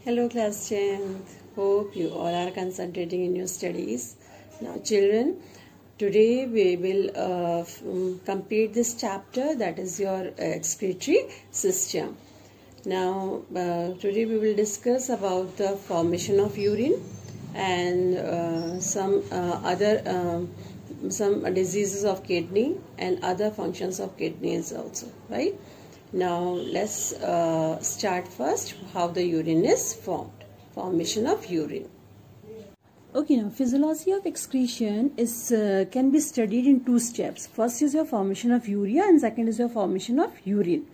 Hello class 10th. Hope you all are concentrating in your studies. Now children, today we will complete this chapter, that is your excretory system. Now today we will discuss about the formation of urine and some diseases of kidney and other functions of kidneys also, right? Now let's start first how the urine is formed. Formation of urine. Okay, now physiology of excretion is can be studied in two steps. First is your formation of urea and second is your formation of urine.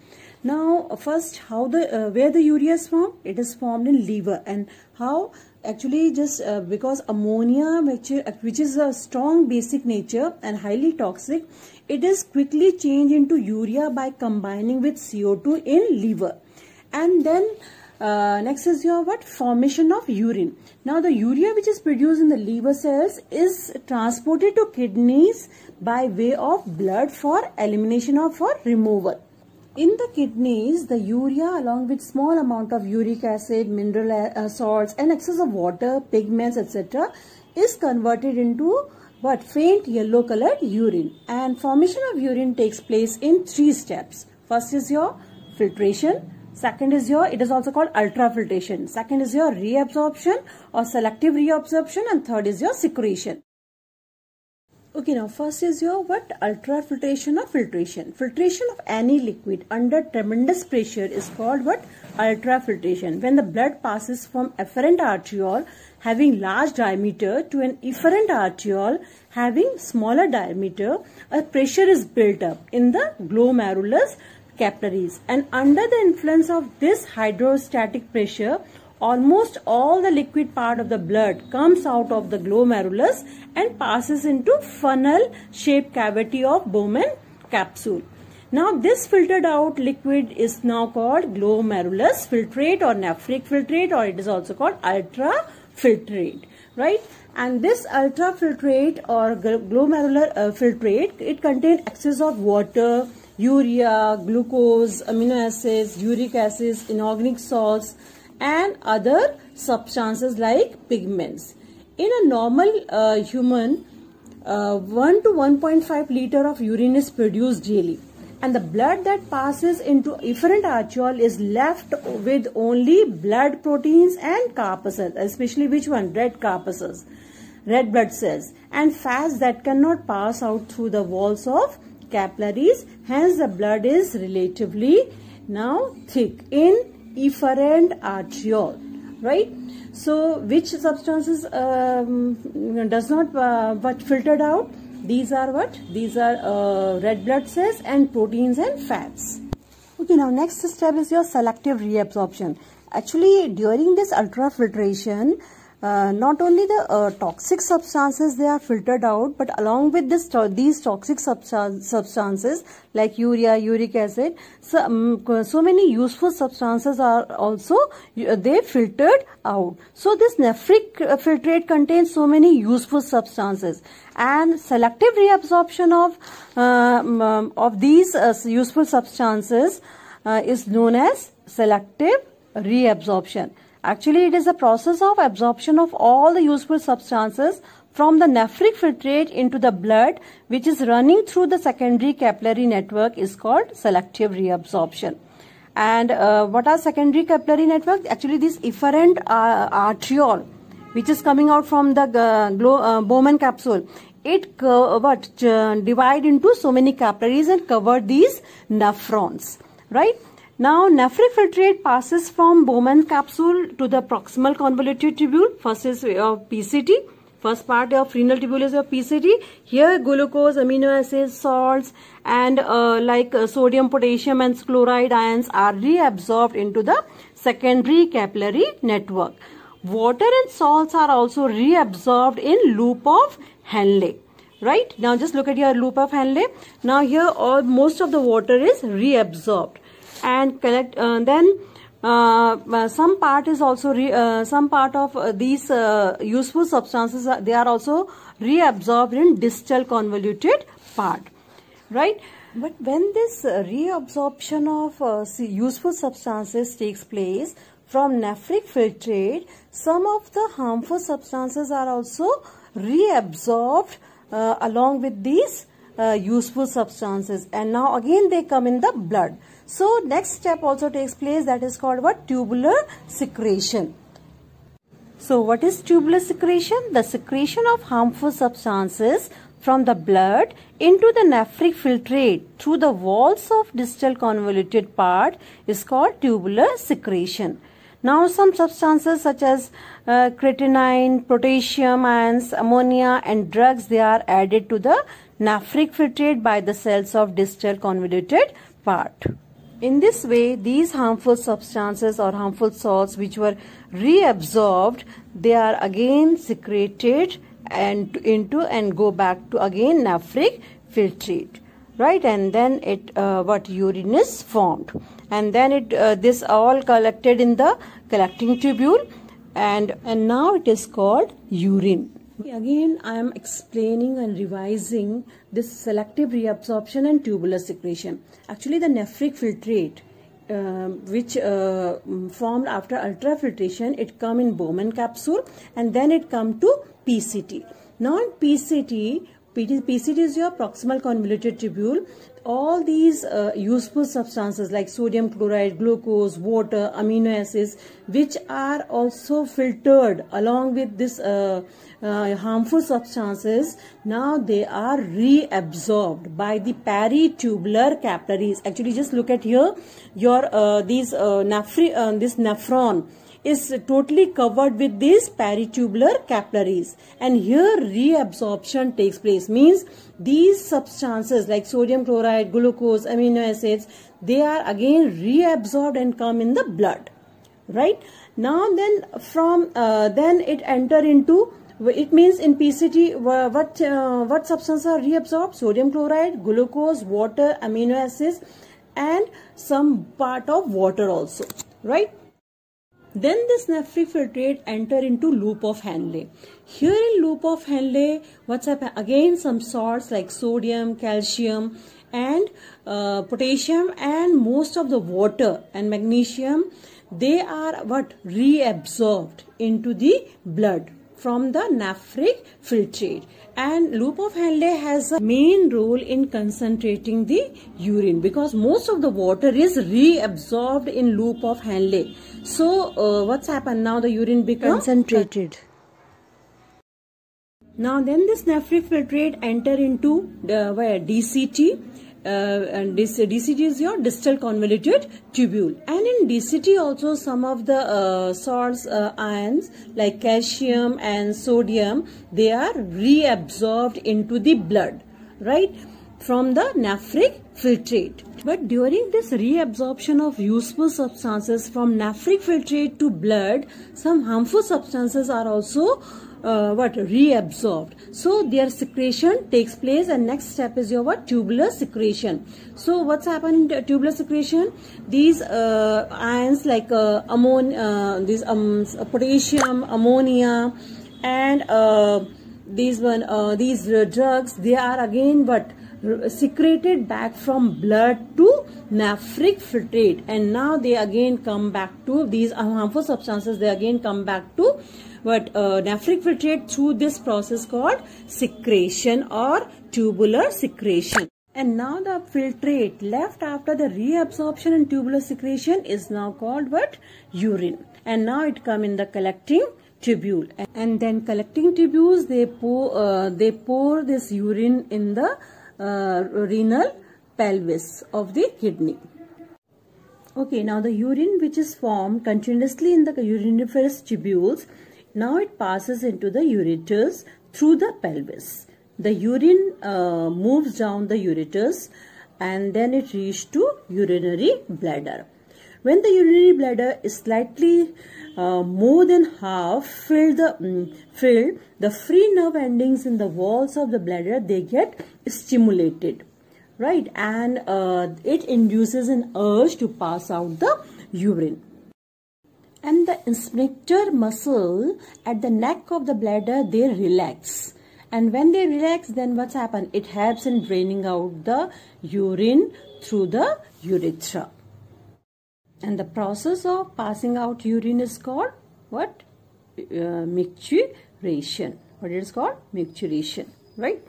Now first, how where the urea is formed? It is formed in liver. And how? Actually just because ammonia, which is a strong basic nature and highly toxic, it is quickly changed into urea by combining with CO2 in liver. And then next is your formation of urine. Now the urea which is produced in the liver cells is transported to kidneys by way of blood for elimination or for removal. In the kidneys, the urea along with small amount of uric acid, mineral salts and excess of water, pigments, etc. is converted into faint yellow colored urine. And formation of urine takes place in three steps. First is your filtration. Second is it is also called ultrafiltration. Second is your reabsorption or selective reabsorption, and third is your secretion. Okay, now first is your ultrafiltration or filtration. Filtration of any liquid under tremendous pressure is called ultrafiltration. When the blood passes from afferent arteriole having large diameter to an efferent arteriole having smaller diameter, a pressure is built up in the glomerulus capillaries, and under the influence of this hydrostatic pressure, almost all the liquid part of the blood comes out of the glomerulus and passes into funnel shaped cavity of Bowman capsule. Now this filtered out liquid is now called glomerulus filtrate or nephric filtrate, or it is also called ultrafiltrate, right? And this ultrafiltrate or glomerular filtrate, it contains excess of water, urea, glucose, amino acids, uric acids, inorganic salts and other substances like pigments. In a normal human, 1 to 1.5 liter of urine is produced daily, and the blood that passes into efferent arteriole is left with only blood proteins and corpuscles, especially which one? Red corpuscles, red blood cells, and fats that cannot pass out through the walls of capillaries. Hence the blood is relatively now thick in efferent arteriole, right? So which substances does not filtered out? These are These are red blood cells and proteins and fats. Okay, now next step is your selective reabsorption. Actually, during this ultrafiltration, not only the toxic substances they are filtered out, but along with these toxic substances like urea, uric acid, so many useful substances are also they filtered out. So this nephric filtrate contains so many useful substances, and selective reabsorption of these useful substances is known as selective reabsorption. Actually, it is a process of absorption of all the useful substances from the nephric filtrate into the blood, which is running through the secondary capillary network, is called selective reabsorption. And what are secondary capillary network? Actually, this efferent arteriole, which is coming out from the Bowman capsule, it divide into so many capillaries and cover these nephrons, right? Now, nephric filtrate passes from Bowman capsule to the proximal convoluted tubule. First is your PCT. First part of renal tubule is your PCT. Here, glucose, amino acids, salts, and sodium, potassium, and chloride ions are reabsorbed into the secondary capillary network. Water and salts are also reabsorbed in loop of Henle. Right? Now, just look at your loop of Henle. Now, here, most of the water is reabsorbed. And some part is also some part of these useful substances they are also reabsorbed in distal convoluted part, right? But when this reabsorption of useful substances takes place, from nephric filtrate, some of the harmful substances are also reabsorbed along with these useful substances, and now again they come in the blood. So next step also takes place, that is called what? Tubular secretion. So what is tubular secretion? The secretion of harmful substances from the blood into the nephric filtrate through the walls of distal convoluted part is called tubular secretion. Now some substances such as creatinine, potassium ions, ammonia and drugs, they are added to the nephric filtrate by the cells of distal convoluted part. In this way, these harmful substances or harmful salts which were reabsorbed, they are again secreted and into and go back to again nephric filtrate, right? And then it urine is formed, and then it this all collected in the collecting tubule, and now it is called urine. Again, I am explaining and revising this selective reabsorption and tubular secretion. Actually, the nephric filtrate which formed after ultrafiltration, it come in Bowman capsule and then it come to PCT. Now in PCT is your proximal convoluted tubule. All these useful substances like sodium chloride, glucose, water, amino acids, which are also filtered along with this harmful substances, now they are reabsorbed by the peritubular capillaries. Actually, just look at here, your this nephron is totally covered with these peritubular capillaries, and here reabsorption takes place. Means these substances like sodium chloride, glucose, amino acids, they are again reabsorbed and come in the blood, right? Now then from then it enter into, it means in PCT what substances are reabsorbed? Sodium chloride, glucose, water, amino acids and some part of water also, right? Then this nephric filtrate enter into loop of Henle. Here in loop of Henle, what's happened? Again some salts like sodium, calcium and potassium and most of the water and magnesium, they are what? Reabsorbed into the blood from the nephric filtrate. And loop of Henle has a main role in concentrating the urine because most of the water is reabsorbed in loop of Henle. So what's happened? Now the urine becomes concentrated. Now then this nephric filtrate enter into the DCT. And this DCT is your distal convoluted tubule, and in DCT also some of the salts, ions like calcium and sodium, they are reabsorbed into the blood, right, from the nephric filtrate. But during this reabsorption of useful substances from nephric filtrate to blood, some harmful substances are also reabsorbed. So their secretion takes place, and next step is your tubular secretion. So what's happened in tubular secretion? These ions like potassium, ammonia, and these drugs, they are again secreted back from blood to nephric filtrate, and now they again come back to these harmful substances. They again come back to nephric filtrate through this process called secretion or tubular secretion. And now the filtrate left after the reabsorption and tubular secretion is now called urine. And now it come in the collecting tubule. And then collecting tubules, they pour this urine in the renal pelvis of the kidney. Okay, now the urine which is formed continuously in the uriniferous tubules, now it passes into the ureters through the pelvis. The urine moves down the ureters and then it reaches to urinary bladder. When the urinary bladder is slightly more than half filled, the free nerve endings in the walls of the bladder, they get stimulated, right? And it induces an urge to pass out the urine. And the sphincter muscle at the neck of the bladder, they relax. And when they relax, then what's happened? It helps in draining out the urine through the urethra. And the process of passing out urine is called what? Micturition. What it is called? Micturition, right?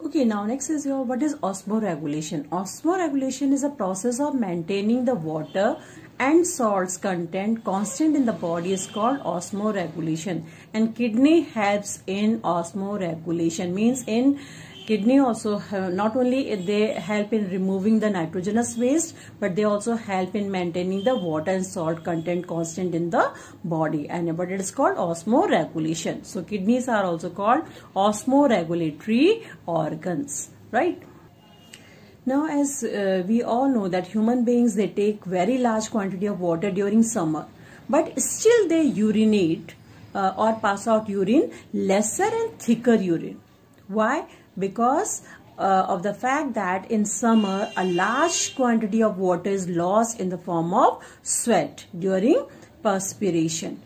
Okay, now next is what is osmoregulation? Osmoregulation is a process of maintaining the water and salts content constant in the body is called osmoregulation. And kidney helps in osmoregulation, means in kidney also not only they help in removing the nitrogenous waste, but they also help in maintaining the water and salt content constant in the body, and what it is called osmoregulation. So kidneys are also called osmoregulatory organs, right? Now, as we all know that human beings, they take very large quantity of water during summer, but still they urinate or pass out urine, lesser and thicker urine. Why? Because of the fact that in summer a large quantity of water is lost in the form of sweat during perspiration,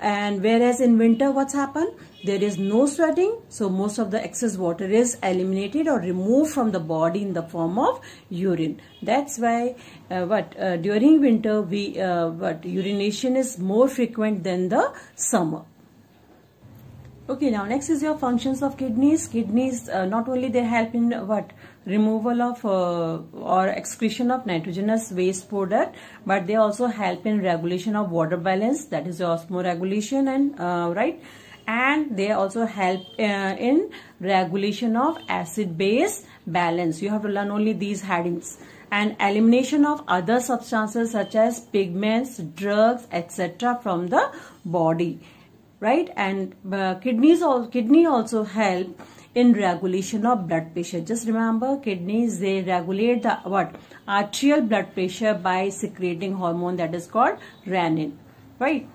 and whereas in winter what's happened, there is no sweating, so most of the excess water is eliminated or removed from the body in the form of urine. That's why during winter urination is more frequent than the summer. Okay, now next is your functions of kidneys. Kidneys not only they help in removal of or excretion of nitrogenous waste product, but they also help in regulation of water balance, that is osmoregulation, and right, and they also help in regulation of acid-base balance. You have to learn only these headings. And elimination of other substances such as pigments, drugs, etc. from the body. Right, and kidney also help in regulation of blood pressure. Just remember, kidneys, they regulate the arterial blood pressure by secreting hormone that is called renin. Right.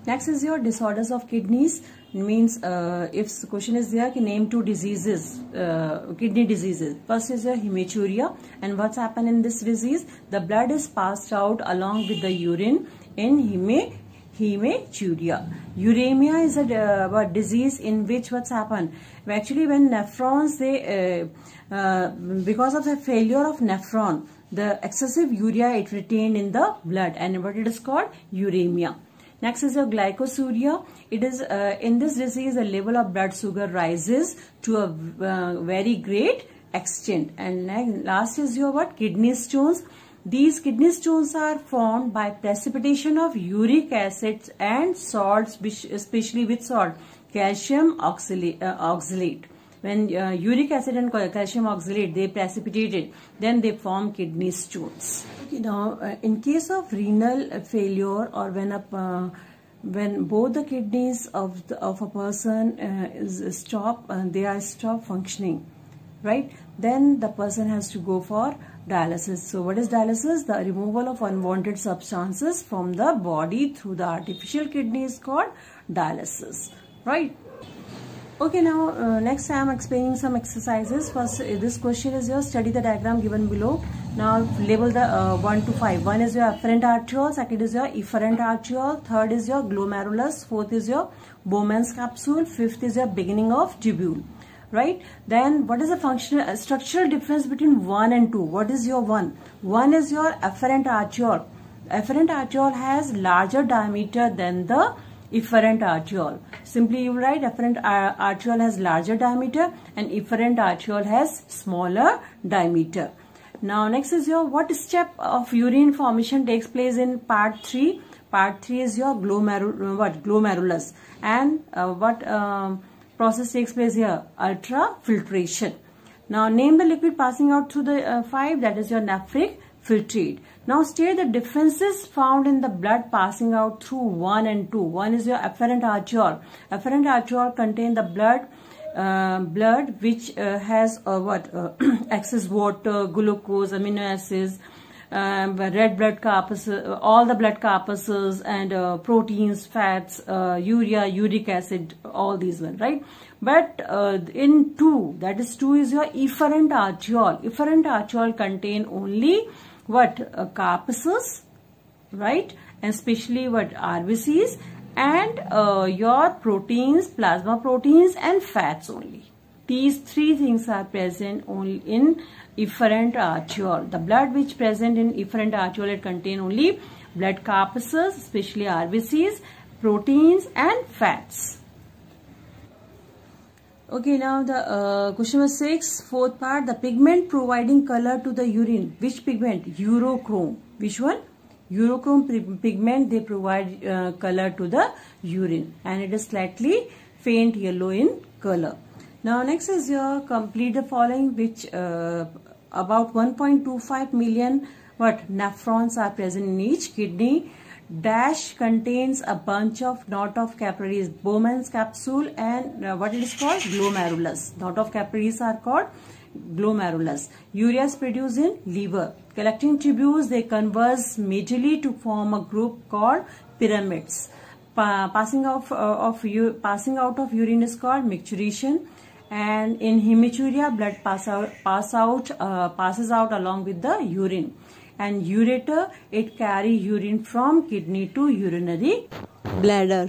Next is your disorders of kidneys. Means if the question is there, name 2 diseases, kidney diseases. First is your hematuria, and what's happened in this disease? The blood is passed out along with the urine in hematuria. Uremia is a disease in which what's happened? Actually, when nephrons, they because of the failure of nephron, the excessive urea it retained in the blood, and what it is called? Uremia. Next is your glycosuria. It is in this disease the level of blood sugar rises to a very great extent. And last is your kidney stones. These kidney stones are formed by precipitation of uric acids and salts, especially with salt, calcium oxalate. When uric acid and calcium oxalate, they precipitate it, then they form kidney stones. Okay, now in case of renal failure, or when both the kidneys of a person they are stop functioning, right? Then the person has to go for dialysis. So what is dialysis? The removal of unwanted substances from the body through the artificial kidney is called dialysis, right? Okay, now next I am explaining some exercises. First, this question is your study the diagram given below. Now label the 1 to 5. 1 is your afferent arteriole, second is your efferent arteriole, third is your glomerulus, fourth is your Bowman's capsule, fifth is your beginning of tubule. Right? Then what is the structural difference between 1 and 2? What is your 1? 1 is your afferent arteriole. Afferent arteriole has larger diameter than the efferent arteriole. Simply you write afferent arteriole has larger diameter and efferent arteriole has smaller diameter. Now next is your what step of urine formation takes place in part 3? Part 3 is your glomerulus, and process takes place here? Ultrafiltration. Now name the liquid passing out through the 5, that is your nephric filtrate. Now state the differences found in the blood passing out through 1 and 2. 1 is your afferent arteriole. Afferent arteriole contain the blood which has excess water, glucose, amino acids, red blood corpuscles, all the blood corpuscles, and proteins, fats, urea, uric acid, all these ones, right? But in 2, that is 2 is your efferent arteriole. Efferent arteriole contain only corpuscles, right? And especially RBCs, and your proteins, plasma proteins, and fats only, These three things are present only in efferent arteriole. The blood which present in efferent arteriole, it contain only blood corpuscles, especially RBCs, proteins and fats. Okay, now the question number 6, fourth part, the pigment providing color to the urine. Which pigment? Urochrome. Which one? Urochrome pigment, they provide color to the urine, and it is slightly faint yellow in color. Now next is your complete the following, which about 1.25 million nephrons are present in each kidney. Dash contains a bunch of knot of capillaries, Bowman's capsule, and what it is called? Glomerulus. Knot of capillaries are called glomerulus. Urea is produced in liver. Collecting tubules, they converge majorly to form a group called pyramids. Passing out of urine is called micturition, and in hematuria, blood passes out along with the urine. And ureter, it carry urine from kidney to urinary bladder.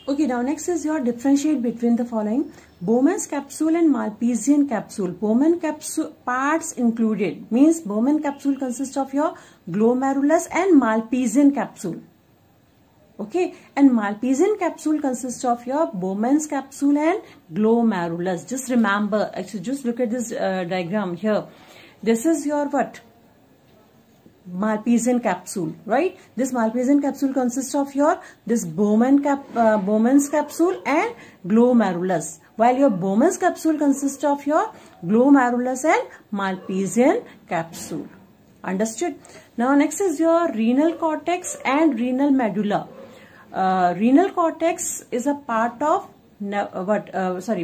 Okay, now next is your differentiate between the following: Bowman's capsule and Malpighian capsule. Bowman capsule parts included means Bowman capsule consists of your glomerulus and Malpighian capsule. Okay, and Malpighian capsule consists of your Bowman's capsule and glomerulus. Just remember, actually, just look at this diagram here. This is your what? Malpighian capsule, right? This Malpighian capsule consists of your this Bowman's capsule and glomerulus, while your Bowman's capsule consists of your glomerulus and Malpighian capsule. Understood? Now next is your renal cortex and renal medulla. Renal cortex is a part of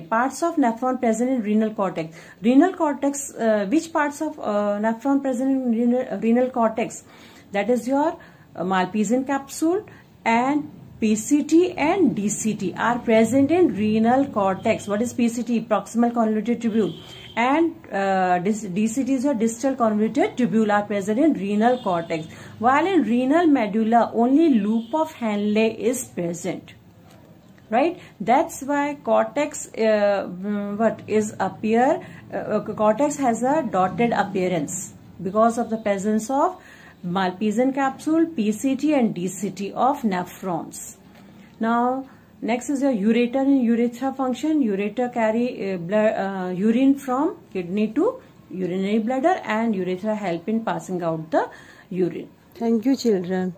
parts of nephron present in renal cortex. Renal cortex, which parts of nephron present in renal cortex? That is your Malpighian capsule, and PCT and DCT are present in renal cortex. What is PCT? Proximal convoluted tubule. And DCT is your distal convoluted tubule are present in renal cortex. While in renal medulla, only loop of Henle is present. Right, that's why cortex cortex has a dotted appearance because of the presence of Malpighian capsule, PCT and DCT of nephrons. Now next is your ureter and urethra function. Ureter carry urine from kidney to urinary bladder, and urethra help in passing out the urine. Thank you, children.